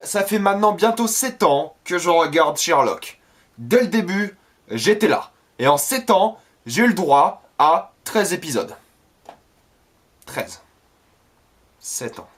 Ça fait maintenant bientôt 7 ans que je regarde Sherlock. Dès le début, j'étais là. Et en 7 ans, j'ai eu le droit à 13 épisodes. 13. 7 ans.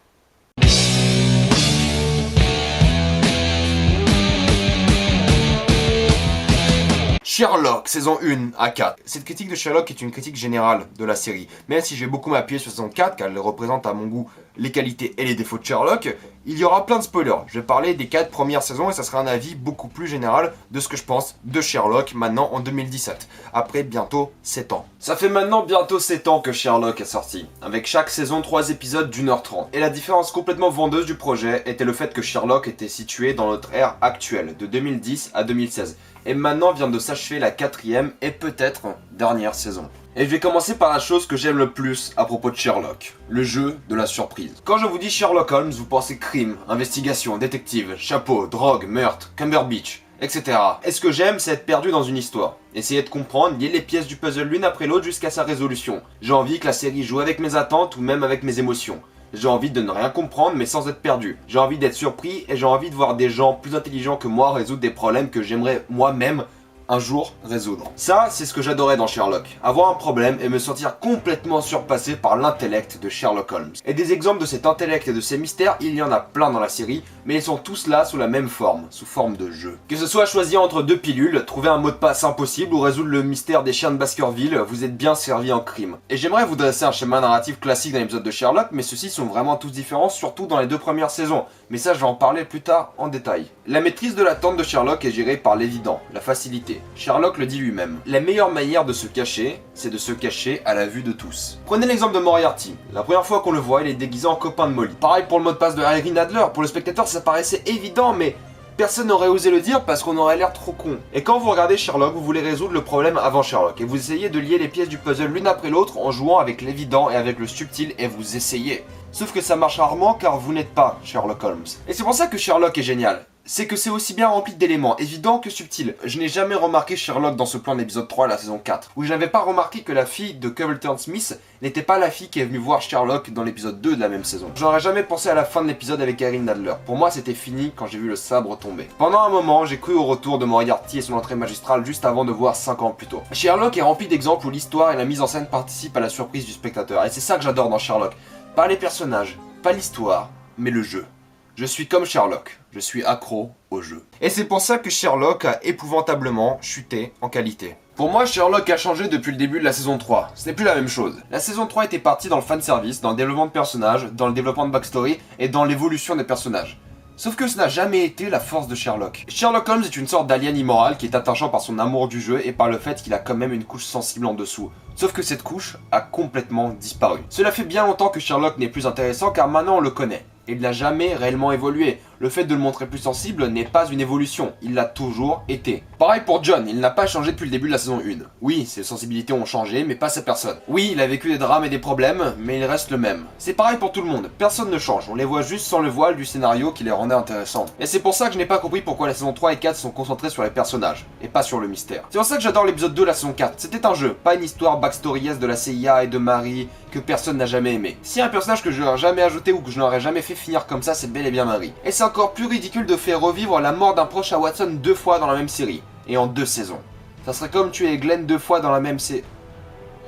Sherlock, saison 1 à 4. Cette critique de Sherlock est une critique générale de la série. Même si j'ai beaucoup m'appuyer sur saison 4, car elle représente à mon goût les qualités et les défauts de Sherlock, il y aura plein de spoilers. Je vais parler des 4 premières saisons et ça sera un avis beaucoup plus général de ce que je pense de Sherlock maintenant en 2017, après bientôt 7 ans. Ça fait maintenant bientôt 7 ans que Sherlock est sorti, avec chaque saison 3 épisodes d'1h30. Et la différence complètement vendeuse du projet était le fait que Sherlock était situé dans notre ère actuelle, de 2010 à 2016. Et maintenant vient de s'achever la 4e et peut-être dernière saison. Et je vais commencer par la chose que j'aime le plus à propos de Sherlock, le jeu de la surprise. Quand je vous dis Sherlock Holmes, vous pensez crime, investigation, détective, chapeau, drogue, meurtre, Cumberbatch, etc. Et ce que j'aime, c'est être perdu dans une histoire. Essayer de comprendre, lier les pièces du puzzle l'une après l'autre jusqu'à sa résolution. J'ai envie que la série joue avec mes attentes ou même avec mes émotions. J'ai envie de ne rien comprendre mais sans être perdu. J'ai envie d'être surpris et j'ai envie de voir des gens plus intelligents que moi résoudre des problèmes que j'aimerais moi-même un jour résoudre. Ça, c'est ce que j'adorais dans Sherlock. Avoir un problème et me sentir complètement surpassé par l'intellect de Sherlock Holmes. Et des exemples de cet intellect et de ces mystères, il y en a plein dans la série, mais ils sont tous là sous la même forme, sous forme de jeu. Que ce soit choisir entre 2 pilules, trouver un mot de passe impossible ou résoudre le mystère des chiens de Baskerville, vous êtes bien servi en crime. Et j'aimerais vous dresser un schéma narratif classique d'un épisode de Sherlock, mais ceux-ci sont vraiment tous différents, surtout dans les 2 premières saisons. Mais ça, je vais en parler plus tard en détail. La maîtrise de l'attente de Sherlock est gérée par l'évident, la facilité. Sherlock le dit lui-même. La meilleure manière de se cacher, c'est de se cacher à la vue de tous. Prenez l'exemple de Moriarty. La première fois qu'on le voit, il est déguisé en copain de Molly. Pareil pour le mot de passe de Irene Adler. Pour le spectateur, ça paraissait évident, mais personne n'aurait osé le dire parce qu'on aurait l'air trop con. Et quand vous regardez Sherlock, vous voulez résoudre le problème avant Sherlock. Et vous essayez de lier les pièces du puzzle l'une après l'autre en jouant avec l'évident et avec le subtil et vous essayez. Sauf que ça marche rarement car vous n'êtes pas Sherlock Holmes. Et c'est pour ça que Sherlock est génial. C'est que c'est aussi bien rempli d'éléments évidents que subtils. Je n'ai jamais remarqué Sherlock dans ce plan de l'épisode 3 de la saison 4, où je n'avais pas remarqué que la fille de Covington Smith n'était pas la fille qui est venue voir Sherlock dans l'épisode 2 de la même saison. J'aurais jamais pensé à la fin de l'épisode avec Irene Adler. Pour moi, c'était fini quand j'ai vu le sabre tomber. Pendant un moment, j'ai cru au retour de Moriarty et son entrée magistrale juste avant de voir 5 ans plus tôt. Sherlock est rempli d'exemples où l'histoire et la mise en scène participent à la surprise du spectateur. Et c'est ça que j'adore dans Sherlock. Pas les personnages, pas l'histoire, mais le jeu. Je suis comme Sherlock, je suis accro au jeu. Et c'est pour ça que Sherlock a épouvantablement chuté en qualité. Pour moi, Sherlock a changé depuis le début de la saison 3. Ce n'est plus la même chose. La saison 3 était partie dans le fanservice, dans le développement de personnages, dans le développement de backstory et dans l'évolution des personnages. Sauf que ce n'a jamais été la force de Sherlock. Sherlock Holmes est une sorte d'alien immoral qui est attachant par son amour du jeu et par le fait qu'il a quand même une couche sensible en dessous. Sauf que cette couche a complètement disparu. Cela fait bien longtemps que Sherlock n'est plus intéressant car maintenant on le connaît. Il n'a jamais réellement évolué. Le fait de le montrer plus sensible n'est pas une évolution, il l'a toujours été. Pareil pour John, il n'a pas changé depuis le début de la saison 1. Oui, ses sensibilités ont changé, mais pas sa personne. Oui, il a vécu des drames et des problèmes, mais il reste le même. C'est pareil pour tout le monde, personne ne change, on les voit juste sans le voile du scénario qui les rendait intéressants. Et c'est pour ça que je n'ai pas compris pourquoi les saisons 3 et 4 sont concentrées sur les personnages, et pas sur le mystère. C'est pour ça que j'adore l'épisode 2 de la saison 4, c'était un jeu, pas une histoire backstoryesque de la CIA et de Marie que personne n'a jamais aimé. Si un personnage que je n'aurais jamais ajouté ou que je n'aurais jamais fait finir comme ça, c'est bel et bien Marie. Et c'est encore plus ridicule de faire revivre la mort d'un proche à Watson 2 fois dans la même série, et en 2 saisons. Ça serait comme tuer Glenn 2 fois dans la même série.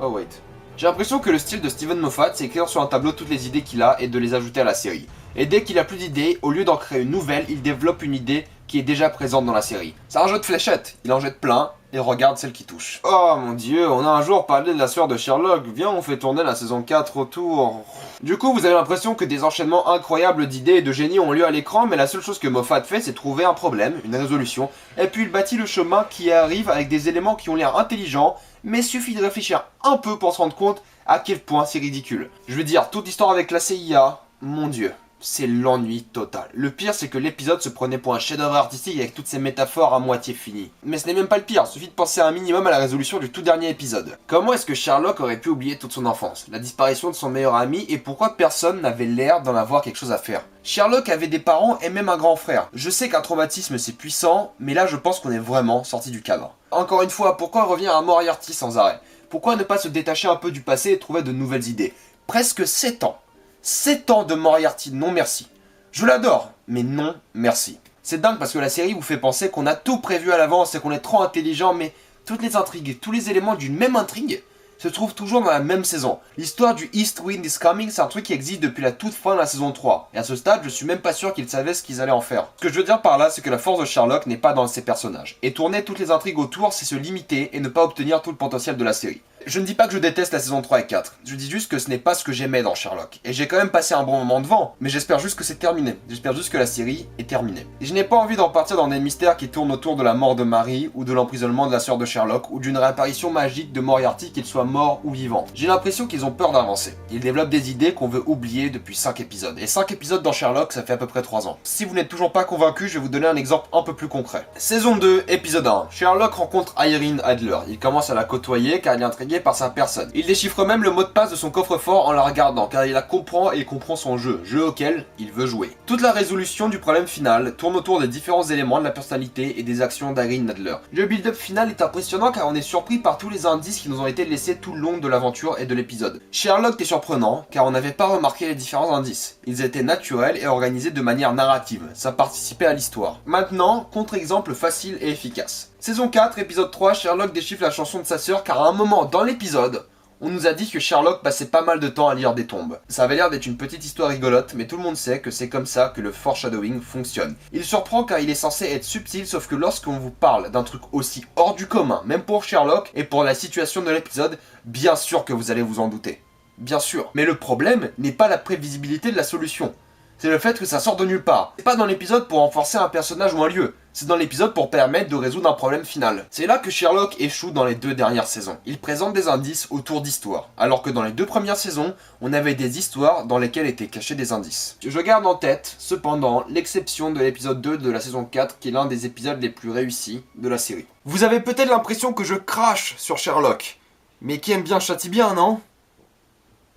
Oh wait. J'ai l'impression que le style de Steven Moffat, c'est écrire sur un tableau toutes les idées qu'il a et de les ajouter à la série. Et dès qu'il a plus d'idées, au lieu d'en créer une nouvelle, il développe une idée qui est déjà présente dans la série. C'est un jeu de fléchettes, il en jette plein, et regarde celle qui touche. Oh mon dieu, on a un jour parlé de la sœur de Sherlock, viens on fait tourner la saison 4 autour. Du coup vous avez l'impression que des enchaînements incroyables d'idées et de génie ont lieu à l'écran, mais la seule chose que Moffat fait c'est trouver un problème, une résolution, et puis il bâtit le chemin qui arrive avec des éléments qui ont l'air intelligents, mais suffit de réfléchir un peu pour se rendre compte à quel point c'est ridicule. Je veux dire, toute l'histoire avec la CIA, mon dieu. C'est l'ennui total. Le pire, c'est que l'épisode se prenait pour un chef-d'œuvre artistique avec toutes ces métaphores à moitié finies. Mais ce n'est même pas le pire, suffit de penser un minimum à la résolution du tout dernier épisode. Comment est-ce que Sherlock aurait pu oublier toute son enfance, la disparition de son meilleur ami et pourquoi personne n'avait l'air d'en avoir quelque chose à faire? Sherlock avait des parents et même un grand frère. Je sais qu'un traumatisme c'est puissant, mais là je pense qu'on est vraiment sorti du cadre. Encore une fois, pourquoi revenir à Moriarty sans arrêt? Pourquoi ne pas se détacher un peu du passé et trouver de nouvelles idées? Presque 7 ans. 7 ans de Moriarty, non merci. Je l'adore, mais non, merci. C'est dingue parce que la série vous fait penser qu'on a tout prévu à l'avance et qu'on est trop intelligent, mais toutes les intrigues et tous les éléments d'une même intrigue se trouvent toujours dans la même saison. L'histoire du East Wind is Coming, c'est un truc qui existe depuis la toute fin de la saison 3. Et à ce stade, je suis même pas sûr qu'ils savaient ce qu'ils allaient en faire. Ce que je veux dire par là, c'est que la force de Sherlock n'est pas dans ses personnages. Et tourner toutes les intrigues autour, c'est se limiter et ne pas obtenir tout le potentiel de la série. Je ne dis pas que je déteste la saison 3 et 4, je dis juste que ce n'est pas ce que j'aimais dans Sherlock. Et j'ai quand même passé un bon moment devant, mais j'espère juste que c'est terminé. J'espère juste que la série est terminée. Et je n'ai pas envie d'en partir dans des mystères qui tournent autour de la mort de Marie, ou de l'emprisonnement de la sœur de Sherlock, ou d'une réapparition magique de Moriarty, qu'il soit mort ou vivant. J'ai l'impression qu'ils ont peur d'avancer. Ils développent des idées qu'on veut oublier depuis 5 épisodes. Et 5 épisodes dans Sherlock, ça fait à peu près 3 ans. Si vous n'êtes toujours pas convaincu, je vais vous donner un exemple un peu plus concret. Saison 2, épisode 1. Sherlock rencontre Irene Adler. Il commence à la côtoyer car il est intrigué par sa personne. Il déchiffre même le mot de passe de son coffre-fort en la regardant, car il la comprend et il comprend son jeu auquel il veut jouer. Toute la résolution du problème final tourne autour des différents éléments de la personnalité et des actions d'Irene Adler. Le build-up final est impressionnant car on est surpris par tous les indices qui nous ont été laissés tout le long de l'aventure et de l'épisode. Sherlock est surprenant car on n'avait pas remarqué les différents indices. Ils étaient naturels et organisés de manière narrative, ça participait à l'histoire. Maintenant, contre-exemple facile et efficace. Saison 4, épisode 3, Sherlock déchiffre la chanson de sa sœur car à un moment dans l'épisode, on nous a dit que Sherlock passait pas mal de temps à lire des tombes. Ça avait l'air d'être une petite histoire rigolote, mais tout le monde sait que c'est comme ça que le foreshadowing fonctionne. Il surprend car il est censé être subtil, sauf que lorsqu'on vous parle d'un truc aussi hors du commun, même pour Sherlock, et pour la situation de l'épisode, bien sûr que vous allez vous en douter. Bien sûr. Mais le problème n'est pas la prévisibilité de la solution. C'est le fait que ça sort de nulle part. C'est pas dans l'épisode pour renforcer un personnage ou un lieu. C'est dans l'épisode pour permettre de résoudre un problème final. C'est là que Sherlock échoue dans les 2 dernières saisons. Il présente des indices autour d'histoires, alors que dans les 2 premières saisons, on avait des histoires dans lesquelles étaient cachés des indices. Je garde en tête, cependant, l'exception de l'épisode 2 de la saison 4, qui est l'un des épisodes les plus réussis de la série. Vous avez peut-être l'impression que je crache sur Sherlock, mais qui aime bien châtie bien, non?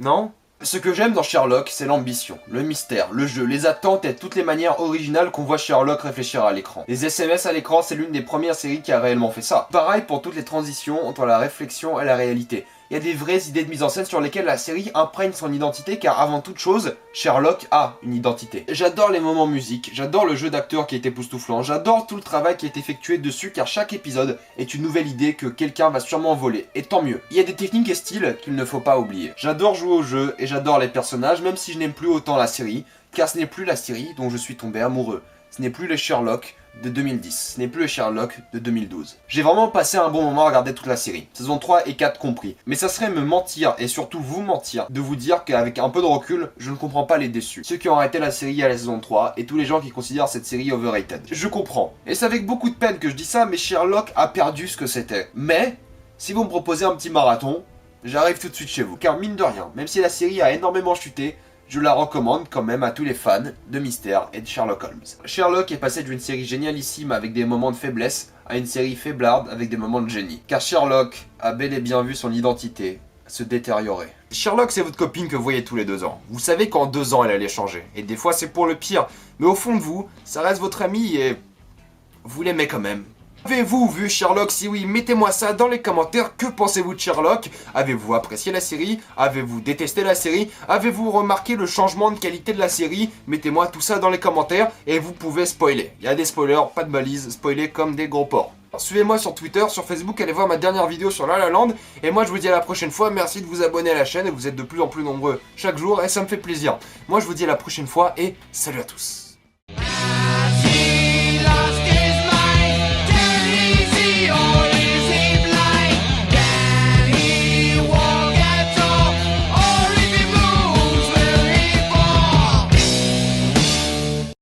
Non? Ce que j'aime dans Sherlock, c'est l'ambition, le mystère, le jeu, les attentes et toutes les manières originales qu'on voit Sherlock réfléchir à l'écran. Les SMS à l'écran, c'est l'une des premières séries qui a réellement fait ça. Pareil pour toutes les transitions entre la réflexion et la réalité. Il y a des vraies idées de mise en scène sur lesquelles la série imprègne son identité car avant toute chose, Sherlock a une identité. J'adore les moments musique, j'adore le jeu d'acteur qui est époustouflant, j'adore tout le travail qui est effectué dessus car chaque épisode est une nouvelle idée que quelqu'un va sûrement voler, et tant mieux. Il y a des techniques et styles qu'il ne faut pas oublier. J'adore jouer au jeu et j'adore les personnages même si je n'aime plus autant la série, car ce n'est plus la série dont je suis tombé amoureux. Ce n'est plus les Sherlock de 2010, ce n'est plus les Sherlock de 2012. J'ai vraiment passé un bon moment à regarder toute la série, saison 3 et 4 compris. Mais ça serait me mentir, et surtout vous mentir, de vous dire qu'avec un peu de recul, je ne comprends pas les déçus. Ceux qui ont arrêté la série à la saison 3, et tous les gens qui considèrent cette série overrated. Je comprends. Et c'est avec beaucoup de peine que je dis ça, mais Sherlock a perdu ce que c'était. Mais, si vous me proposez un petit marathon, j'arrive tout de suite chez vous. Car mine de rien, même si la série a énormément chuté, je la recommande quand même à tous les fans de mystère et de Sherlock Holmes. Sherlock est passé d'une série génialissime avec des moments de faiblesse à une série faiblarde avec des moments de génie. Car Sherlock a bel et bien vu son identité se détériorer. Sherlock, c'est votre copine que vous voyez tous les 2 ans. Vous savez qu'en 2 ans elle allait changer. Et des fois c'est pour le pire. Mais au fond de vous, ça reste votre ami et vous l'aimez quand même. Avez-vous vu Sherlock? Si oui, mettez-moi ça dans les commentaires. Que pensez-vous de Sherlock? Avez-vous apprécié la série? Avez-vous détesté la série? Avez-vous remarqué le changement de qualité de la série? Mettez-moi tout ça dans les commentaires et vous pouvez spoiler. Il y a des spoilers, pas de balises, spoiler comme des gros porcs. Suivez-moi sur Twitter, sur Facebook, allez voir ma dernière vidéo sur La La Land. Et moi je vous dis à la prochaine fois, merci de vous abonner à la chaîne, vous êtes de plus en plus nombreux chaque jour et ça me fait plaisir. Moi je vous dis à la prochaine fois et salut à tous.